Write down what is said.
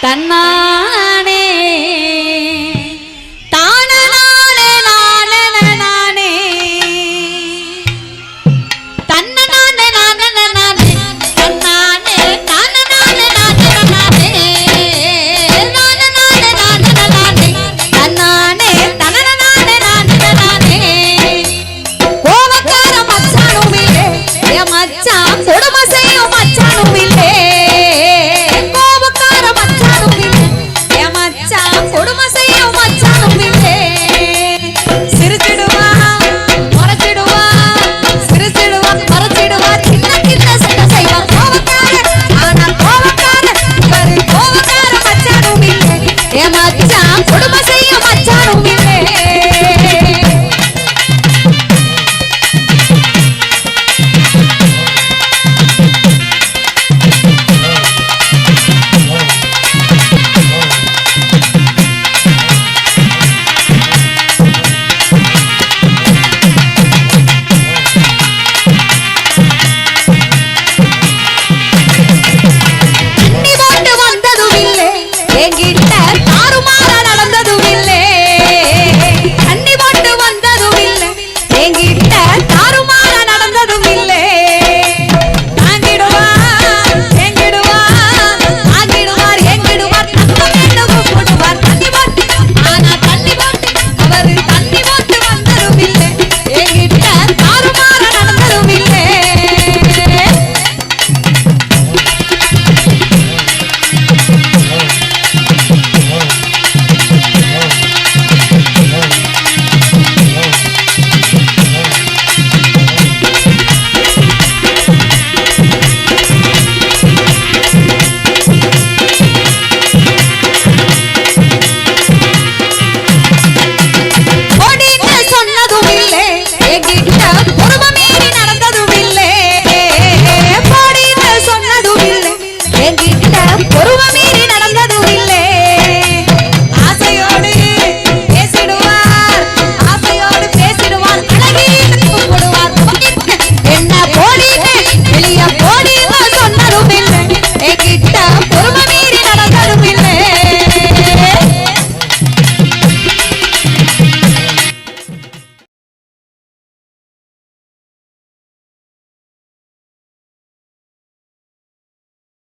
தன்னானே தானே நானே நானே தன்னானே நானே நானே தன்னானே தானே நானே நானே நானே நானே நானே நானே தன்னானே தானே நானே நானே நானே கோவக்கார மச்சானும் இல்லே என் மச்சான் கொடுமை செய்யும் மச்சானும் இல்லே சொன்னதும் இல்லை